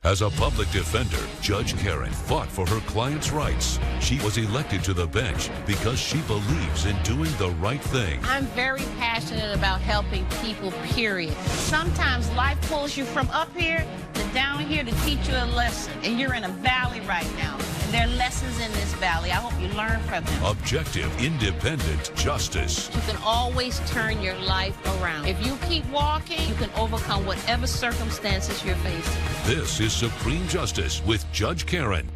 As a public defender, Judge Karen fought for her client's rights. She was elected to the bench because she believes in doing the right thing. I'm very passionate about helping people, period. Sometimes life pulls you from up here to down here to teach you a lesson. And you're in a valley right now. And there are lessons in this valley. I hope you learn from them. Objective, independent justice. You can always turn your life around. If you keep walking, you can overcome whatever circumstances you're facing. This is Supreme Justice with Judge Karen.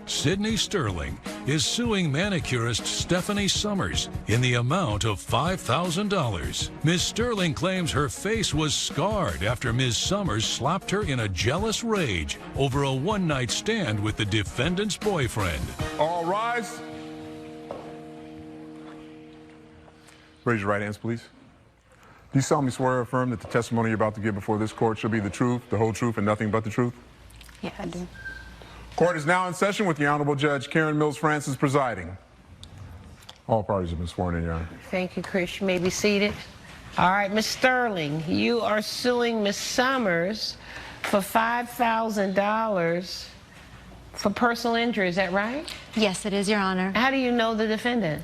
Sydney Sterling is suing manicurist Stephanie Summers in the amount of $5,000. Ms. Sterling claims her face was scarred after Ms. Summers slapped her in a jealous rage over a one-night stand with the defendant's boyfriend. All rise. Raise your right hands, please. Do you solemnly swear or affirm that the testimony you're about to give before this court shall be the truth, the whole truth, and nothing but the truth? Yeah, I do. Court is now in session with the Honorable Judge Karen Mills Francis presiding. All parties have been sworn in, Your Honor. Thank you, Chris. You may be seated. All right, Ms. Sterling, you are suing Ms. Summers for $5,000 for personal injury. Is that right? Yes, it is, Your Honor. How do you know the defendant?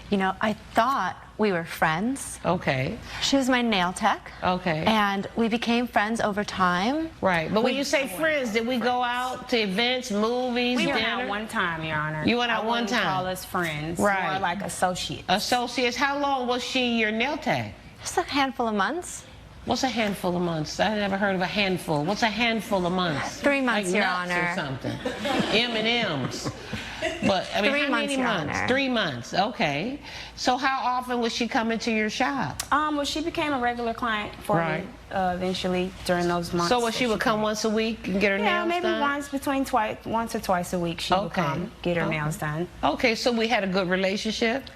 You know, I thought we were friends. Okay. She was my nail tech. Okay. And we became friends over time. Right. But when you say friends, did we go out to events, movies, We dinner? went out one time, Your Honor. You went out one I wouldn't time? call us friends. Right. More like associates. Associates. How long was she your nail tech? Just a handful of months. What's a handful of months? I never heard of a handful. What's a handful of months? 3 months, like Your nuts Honor. Or something. M&Ms. But I mean, 3 how months, many Your months? Honor. 3 months. Okay. So how often was she coming to your shop? Well, she became a regular client for Right. me eventually during those months. So she would come once a week and get her Yeah, nails maybe done? once or twice a week she would Okay. come get her Okay. nails done. Okay, so we had a good relationship.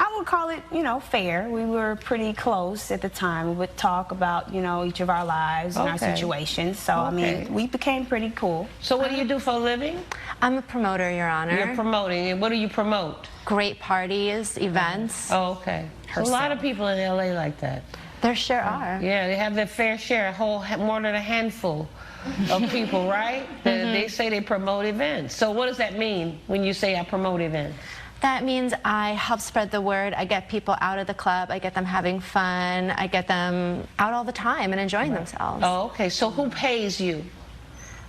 I would call it, you know, fair. We were pretty close at the time. We would talk about, you know, each of our lives and our Okay. situations. So, I Okay. mean, we became pretty cool. So what do you do for a living? I'm a promoter, Your Honor. You're promoting. And what do you promote? Great parties, events. Oh, okay. So a lot of people in LA like that. There sure are. Yeah, they have their fair share, more than a handful of people, right? They say they promote events. So what does that mean when you say I promote events? That means I help spread the word. I get people out of the club. I get them having fun. I get them out all the time and enjoying themselves. Oh, okay. So who pays you?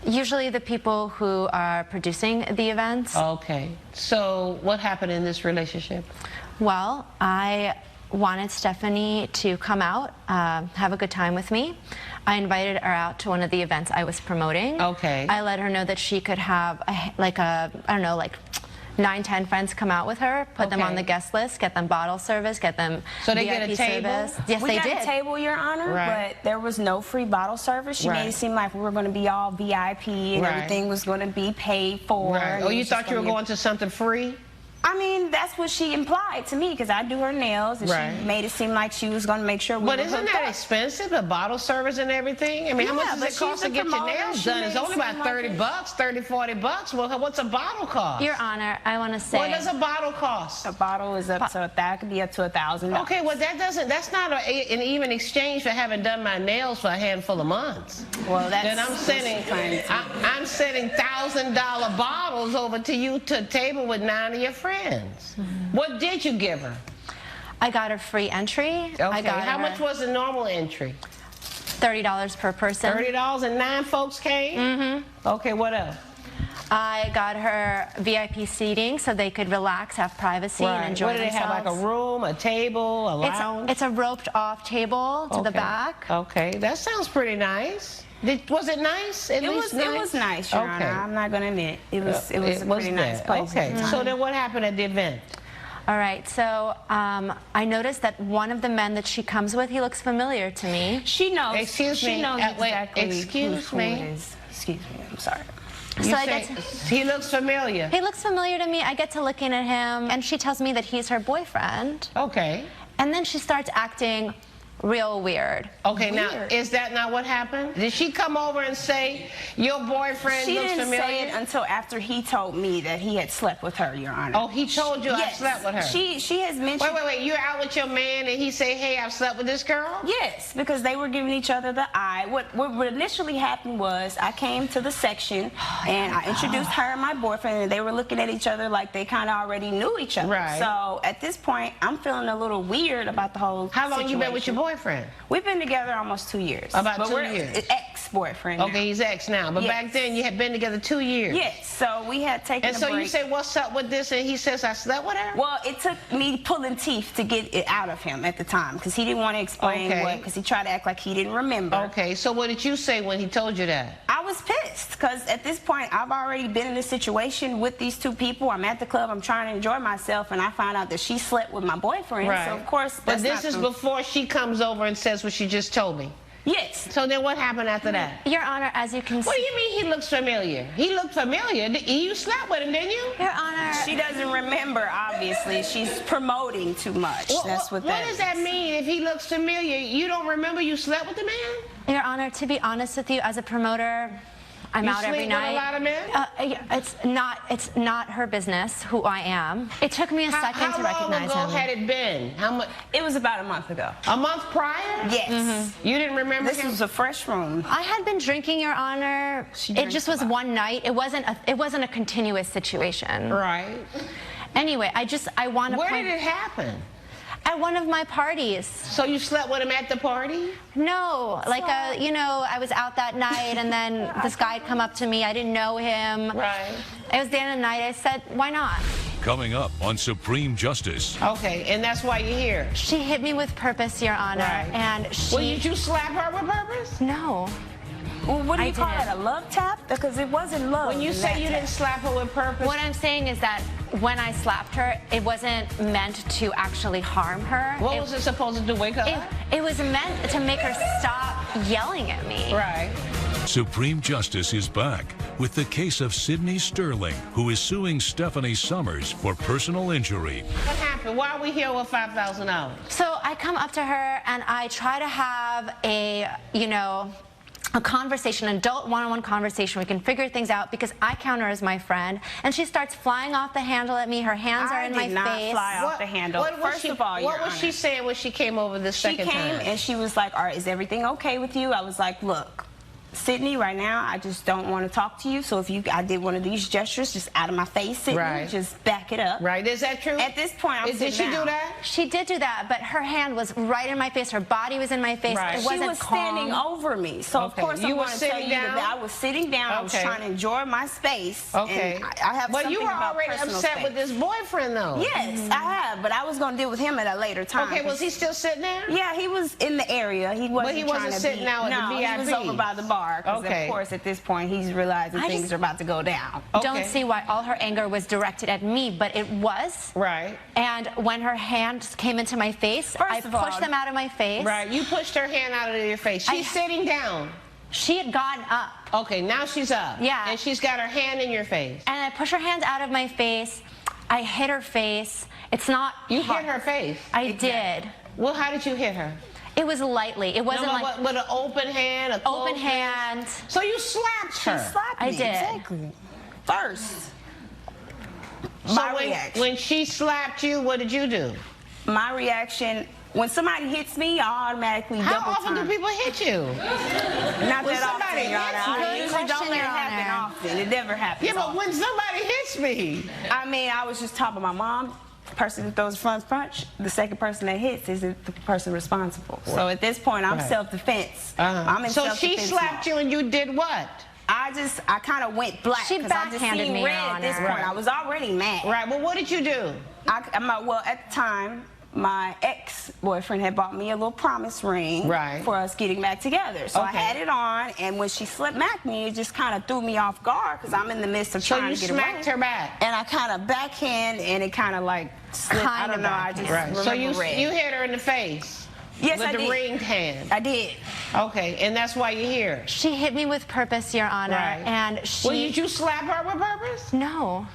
Usually the people who are producing the events. Okay. So what happened in this relationship? Well, I wanted Stephanie to come out, have a good time with me. I invited her out to one of the events I was promoting. Okay. I let her know that she could have, I don't know, like 9, 10 friends come out with her, put them on Okay. the guest list, get them bottle service, get them So they VIP get a table? service. Yes, We they got did. a table, Your Honor, Right. but there was no free bottle service. She Right. made it seem like we were going to be all VIP and Right. everything was going to be paid for. Right. and Oh, it you was thought just you were gonna be- going to something free? I mean, that's what she implied to me because I do her nails and Right. she made it seem like she was going to make sure we But were isn't hooked that up. expensive, the bottle service and everything? I mean, how Yeah, much does but it cost she's to a get your promoter. nails She done? made It's it only seem about like 30 it. bucks, 30, 40 bucks. Well, what's a bottle cost? Your Honor, I want to say. What does a bottle cost? A bottle is up to that could be up to $1,000. Okay, well that's not an even exchange for having done my nails for a handful of months. Well, that's Then I'm sending I'm sending $1,000 bottles over to you to a table with 9 of your friends. What did you give her? I got her free entry. Okay, I got how her much was the normal entry? $30 per person. $30 and 9 folks came? Mm-hmm. Okay, what else? I got her VIP seating so they could relax, have privacy, and enjoy What do they themselves. have, like a room, a table, a lounge? It's a roped off table to the Okay. back. Okay, that sounds pretty nice. Was it nice? At It least was nice, Your Okay. Honor. I'm not going to admit. It was a pretty nice that. place. Okay, so then what happened at the event? All right, so I noticed that one of the men that she comes with, he looks familiar to me. She knows. Excuse she me, knows wait, exactly excuse who me? it is. Excuse me. I'm sorry. So You I say get to, he looks familiar. he looks familiar to me. I get to looking at him, and she tells me that he's her boyfriend. Okay. And then she starts acting real weird. Okay, now, Weird. is that not what happened? Did she come over and say, your boyfriend She looks didn't familiar? say it until after he told me that he had slept with her, Your Honor. Oh, he told you Yes. I slept with her? She has mentioned... Wait, you're out with your man and he say, hey, I've slept with this girl? Yes, because they were giving each other the eye. What initially happened was I came to the section and I introduced her and my boyfriend, and they were looking at each other like they kind of already knew each other. Right. So at this point, I'm feeling a little weird about the whole How long you been with your situation. boyfriend? We've been together almost 2 years. About but 2 we're years. Ex-boyfriend now. Okay, he's ex now. But Yes. back then you had been together 2 years. Yes, so we had taken And a so break. you say, what's up with this? And he says, I slept with her? Well, it took me pulling teeth to get it out of him at the time because he didn't want to explain Okay. what, because he tried to act like he didn't remember. Okay, so what did you say when he told you that? I was pissed because at this point I've already been in this situation with these two people. I'm at the club, I'm trying to enjoy myself, and I find out that she slept with my boyfriend. Right. So of course, But that's this not is true. before she comes over and says what she just told me. Yes. So then what happened after that? Your Honor, as you can see... What do you mean he looks familiar? He looked familiar. You slept with him, didn't you? Your Honor... She doesn't remember, obviously. She's promoting too much. That's what that does that is. mean if he looks familiar? You don't remember you slept with the man? Your Honor, to be honest with you, as a promoter, I'm You out every sleep with night. a lot of men? It's not her business who I am. It took me a second to recognize How long him. ago had it been? How much? It was about a month ago. A month prior? Yes. You didn't remember This him? was a fresh room. I had been drinking, Your Honor. She It drinks just a was lot. one night. It wasn't a continuous situation. Right. Anyway, I want to Where point did it happen? at one of my parties. So you slept with him at the party? No, like I was out that night, and then this guy had come up to me. I didn't know him. Right. It was the end of the night. I said, "Why not?" Coming up on Supreme Justice. Okay, and that's why you're here. She hit me with purpose, Your Honor, Right. and she. Well, did you slap her with purpose? No. Well, what do I you call didn't. it? A love tap? Because it wasn't love. When you in say that you tap. didn't slap her with purpose, What I'm saying is that when I slapped her, it wasn't meant to actually harm her. what was it supposed to do? Wake her up? It was meant to make her stop yelling at me. Right. Supreme Justice is back with the case of Sydney Sterling, who is suing Stephanie Summers for personal injury. What happened? Why are we here with $5,000? So I come up to her and I try to have a conversation, an adult one-on-one conversation. We can figure things out because I count her as my friend. And she starts flying off the handle at me. Her hands are in my I did not face. fly off the handle. What was First she, of all, what Your was she Honor, saying when she came over the she second came time? and she was like, all right, is everything okay with you? I was like, look, Sydney, right now, I just don't want to talk to you. So if I did one of these gestures, just out of my face, Sydney, Right. just back it up. Right, is that true? At this point, I'm Did sitting she do down. that? She did do that, but her hand was right in my face. Her body was in my face. Right. It She wasn't She was calm. standing over me. So, Okay. of course, You I were want to tell sitting you down? that I was sitting down. I was Okay. trying to enjoy my space. Okay. And I have Well, something you were about already personal upset space. with this boyfriend, though. Yes, I have, but I was going to deal with him at a later time. Okay, was he still sitting there? Yeah, he was in the area. He wasn't, he wasn't trying to sitting be, out at the no, he was VIP. over by the bar. Because, Okay. of course, at this point, he's realizing I things just- are about to go down. Don't Okay. see why all her anger was directed at me, but it was. Right. And when her hands came into my face, I First of all- pushed them out of my face. Right. You pushed her hand out of your face. She's sitting down. She had gotten up. Okay, now she's up. Yeah. And she's got her hand in your face. And I pushed her hands out of my face. I hit her face. It's not You hard. hit her face. I did. Well, how did you hit her? It was lightly. It wasn't like with an open hand, a closed open hand. So you slapped She her. slapped me. I did. Exactly. First. So My when, reaction. when she slapped you, what did you do? My reaction, when somebody hits me, I automatically How double often time. do people hit you? Not when that somebody often, Your Honor. hits I me- usually don't Question, let it Your happen Honor. often. It never happens Yeah, but often. when somebody hits me, I mean, I was just talking about my mom. The person that throws the front punch, the second person that hits is the person responsible. So at this point, I'm Right. self-defense. I'm in so self-defense she slapped mode. you and you did what? I kind of went black She because I just backhanded seen me, red Your at this Honor. point. I was already mad. Right, well, what did you do? Well, at the time, my ex-boyfriend had bought me a little promise ring Right. for us getting back together. So I Okay. had it on, and when she smacked me, it just kind of threw me off guard because I'm in the midst of So trying you to get smacked away. her back. And I kind of backhand, and it kind of like slipped. I Kinda don't know. I just backhand. Right. So remember you red. hit her in the face. Yes, with I the did. ringed hand. I did. Okay, and that's why you're here. She hit me with purpose, Your Honor. Right. And she. Well, did you slap her with purpose? No.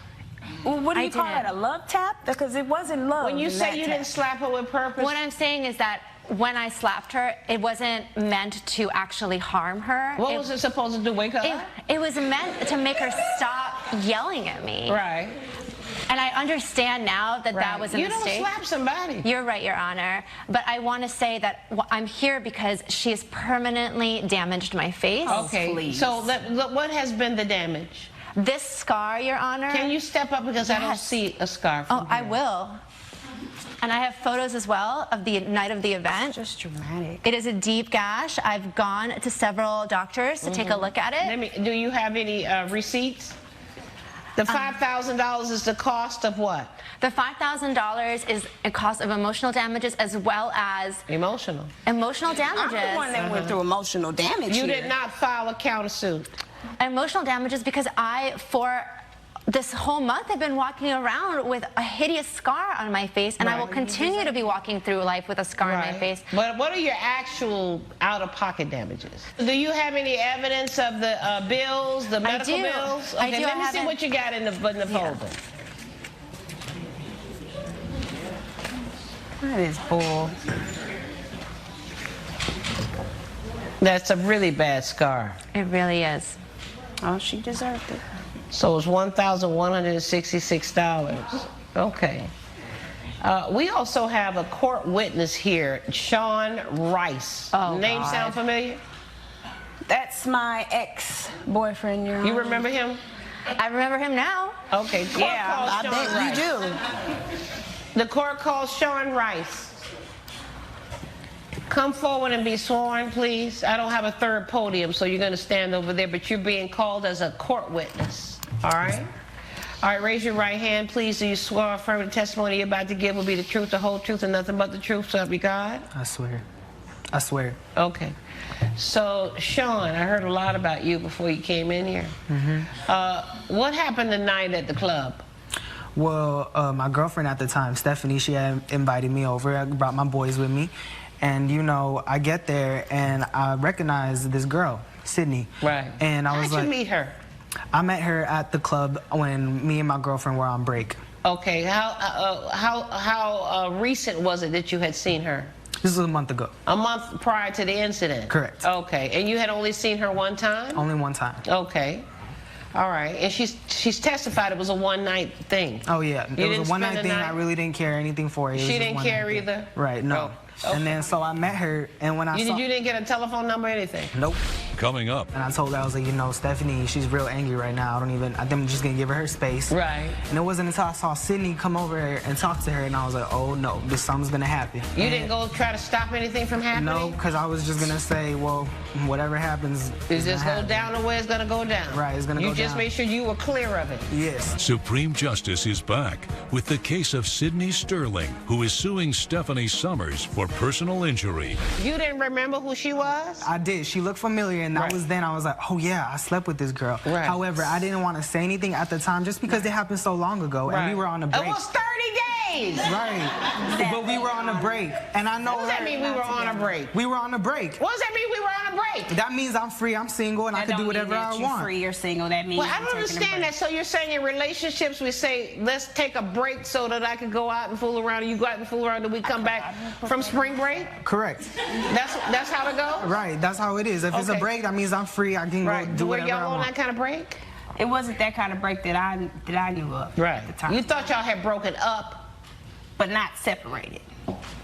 Well, what do I you call didn't. that? A love tap? Because it wasn't love. When you in say that you tap. didn't slap her with purpose, What I'm saying is that when I slapped her, it wasn't meant to actually harm her. What was it supposed to do, wake her up? It was meant to make her stop yelling at me. Right. And I understand now that that was a mistake. You don't slap somebody. You're right, Your Honor. But I want to say that I'm here because she has permanently damaged my face. Okay, please. So what has been the damage? This scar, Your Honor. Can you step up because I don't see a scar from I here. will. And I have photos as well of the night of the event. Just dramatic. It is a deep gash. I've gone to several doctors to take a look at it. Do you have any receipts? The $5,000 is the cost of what? The $5,000 is a cost of emotional damages as well as Emotional. emotional I'm damages. the one that went through emotional damage You here. did not file a countersuit. Emotional damages because for this whole month I've been walking around with a hideous scar on my face, and I will continue to be walking through life with a scar on my face. But what are your actual out-of-pocket damages? Do you have any evidence of the bills, the medical do. bills? I Okay, do. let me I see have what you got in the folder. That is bull. That's a really bad scar. It really is. Oh, she deserved it. So it's $1,166. Okay. We also have a court witness here, Sean Rice. Oh, Name God. sound familiar? That's my ex-boyfriend, Your You Honor. remember him? I remember him now. Okay. Court Yeah, calls I Sean bet Rice. you do. The court calls Sean Rice. Come forward and be sworn, please. I don't have a third podium, so you're going to stand over there, but you're being called as a court witness. All right? All right, raise your right hand, please. Do you swear or affirm the testimony you're about to give will be the truth, the whole truth, and nothing but the truth, so help you God? I swear. I swear. Okay. So, Sean, I heard a lot about you before you came in here. What happened tonight at the club? Well, my girlfriend at the time, Stephanie, she had invited me over. I brought my boys with me. And, you know, I get there and I recognize this girl, Sydney. Right. And I was How'd like, you meet her? I met her at the club when me and my girlfriend were on break. Okay. How recent was it that you had seen her? This was a month ago. A month prior to the incident? Correct. Okay. And you had only seen her one time? Only one time. Okay. All right. And she's testified it was a one-night thing. Oh, yeah. It was a one-night spend the thing. night? I really didn't care anything for her. It was She just didn't one-night care thing. either? Right, no. Oh, okay. And then so I met her, and when I saw... You didn't get a telephone number or anything? Nope. Coming up, And I told her, I was like, you know, Stephanie, she's real angry right now. I think I'm just going to give her space. Right. And it wasn't until I saw Sydney come over and talk to her, and I was like, oh, no, something's going to happen. You And didn't go try to stop anything from happening? No, because I was just going to say, well, whatever happens, It's gonna just go happen. down the way it's going to go down. Right, it's gonna go You just down. made sure you were clear of it. Yes. Supreme Justice is back with the case of Sydney Sterling, who is suing Stephanie Summers for personal injury. You didn't remember who she was? I did. She looked familiar, and that Right. was then I was like, oh, yeah, I slept with this girl. Right. However, I didn't want to say anything at the time just because it happened so long ago, and we were on a break. It was 30 days. Right. But we were on a break, and I know What does that mean we were on a break? We were on a break. What does that mean we were on a break? That means I'm free, I'm single, and I can do whatever I want. You're free or single. That means Well, I you're don't taking a understand break. that. So you're saying in relationships we say, let's take a break so that I can go out and fool around, and you go out and fool around, and we come back from spring break? Correct. That's how it goes? Right, that's how it is. If it's a Okay. break, that means I'm free, I can Right. go do Were whatever I y'all on want. that kind of break? It wasn't that kind of break that I knew of. At the time. You thought y'all had broken up? But not separated.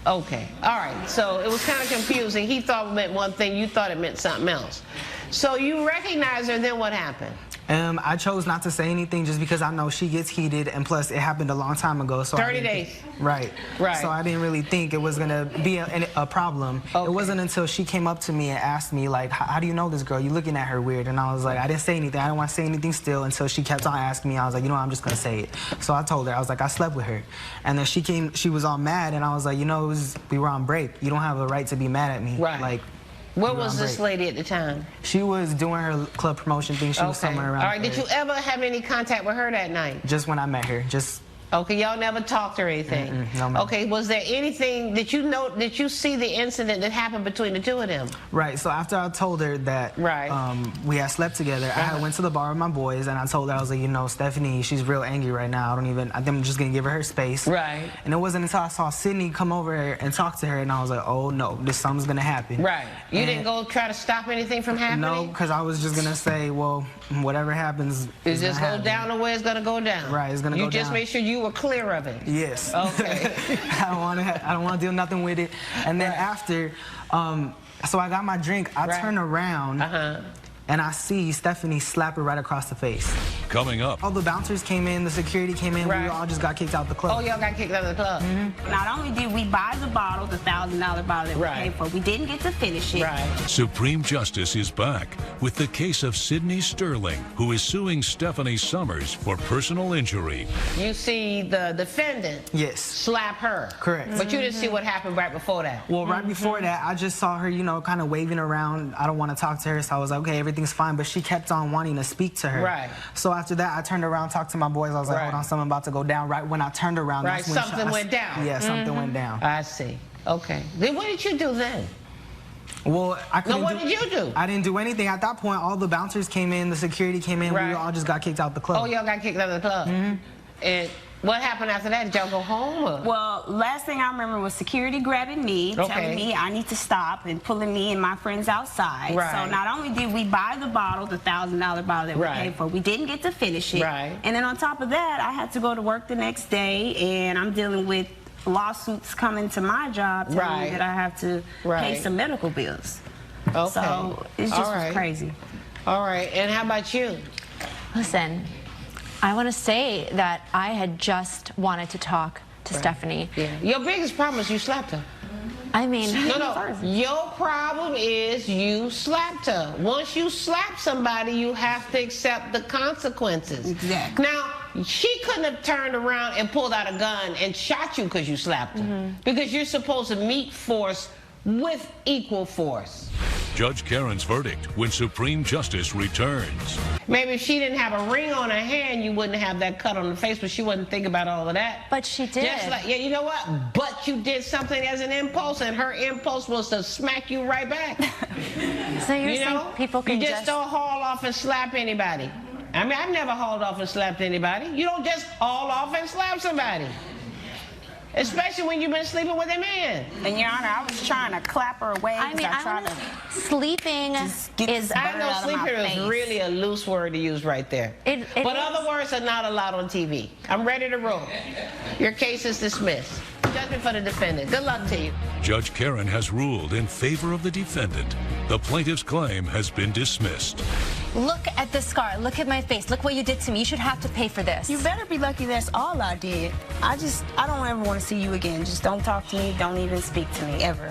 Okay. All right. So it was kind of confusing. He thought it meant one thing. You thought it meant something else. So you recognized her. Then what happened? I chose not to say anything just because I know she gets heated, and plus it happened a long time ago. So 30 days. Right. Right. So I didn't really think it was gonna be a problem. Okay. It wasn't until she came up to me and asked me like, how do you know this girl? You looking at her weird? And I was like, I didn't say anything. I didn't want to say anything still until she kept on asking me. I was like, you know what, I'm just gonna say it. So I told her, I was like, I slept with her. And then she was all mad, and I was like, you know, we were on break. You don't have a right to be mad at me. Right. Like. Where we were was on this break. lady at the time? She was doing her club promotion thing. She was somewhere around. All right. Did there. you ever have any contact with her that night? Just when I met her, just Okay, y'all never talked or anything. No, ma'am. Okay, was there anything that you know? Did you see the incident that happened between the two of them? Right. So after I told her that we had slept together, I went to the bar with my boys and I told her, I was like, you know, Stephanie, she's real angry right now. I think I'm just gonna give her space. Right. And it wasn't until I saw Sydney come over and talk to her, and I was like, oh no, something's gonna happen. Right. You didn't go try to stop anything from happening? No, because I was just gonna say, well, whatever happens, it's just go down the way it's gonna go down. Right. It's gonna go down. You just make sure you were clear of it. Yes. Okay. I don't want to do nothing with it. And then after, so I got my drink. I turn around. And I see Stephanie slap her right across the face. Coming up. All the bouncers came in, the security came in, we all just got kicked out the club. Oh, y'all got kicked out of the club. Not only did we buy the bottle, the $1,000 bottle that we paid for, we didn't get to finish it. Supreme Justice is back with the case of Sydney Sterling, who is suing Stephanie Summers for personal injury. You see the defendant slap her. Correct. But you didn't see what happened right before that. Well, right before that, I just saw her, you know, kind of waving around. I don't want to talk to her, so I was like, okay, everything's fine. But she kept on wanting to speak to her. Right. So after that, I turned around, talked to my boys. I was like, hold on, something about to go down. Right when I turned around, that's when something went down. Yeah, something went down. I see. Okay. Then what did you do then? Well, I couldn't. No, what did you do? I didn't do anything. At that point, all the bouncers came in, the security came in. We all just got kicked out the club. Oh, y'all got kicked out of the club. And what happened after that? Did y'all go home? Or? Well, last thing I remember was security grabbing me, telling me I need to stop, and pulling me and my friends outside. So not only did we buy the bottle, the $1,000 bottle that we paid for, we didn't get to finish it. And then on top of that, I had to go to work the next day, and I'm dealing with lawsuits coming to my job telling me that I have to pay some medical bills. So it just was crazy. All right. And how about you? Listen, I want to say that I had just wanted to talk to Stephanie. Your biggest problem is you slapped her. I mean, no. Your problem is you slapped her. Once you slap somebody, you have to accept the consequences. Exactly. Now, she couldn't have turned around and pulled out a gun and shot you because you slapped her. Because you're supposed to meet force with equal force. Judge Karen's verdict when Supreme Justice returns. Maybe if she didn't have a ring on her hand, you wouldn't have that cut on the face, but she wouldn't think about all of that. But she did. Just like, you know what? But you did something as an impulse, and her impulse was to smack you right back. So you're saying people can just don't haul off and slap anybody. I mean, I've never hauled off and slapped anybody. You don't just haul off and slap somebody. Especially when you've been sleeping with a man. And Your Honor, I was trying to clap her away. I mean, sleeping is... I know sleeping is really a loose word to use right there. But other words are not allowed on TV. I'm ready to roll. Your case is dismissed. Judgment for the defendant. Good luck to you. Judge Karen has ruled in favor of the defendant. The plaintiff's claim has been dismissed. Look at the scar. Look at my face. Look what you did to me. You should have to pay for this. You better be lucky that's all I did. I don't ever want to see you again. Just don't talk to me. Don't even speak to me, ever.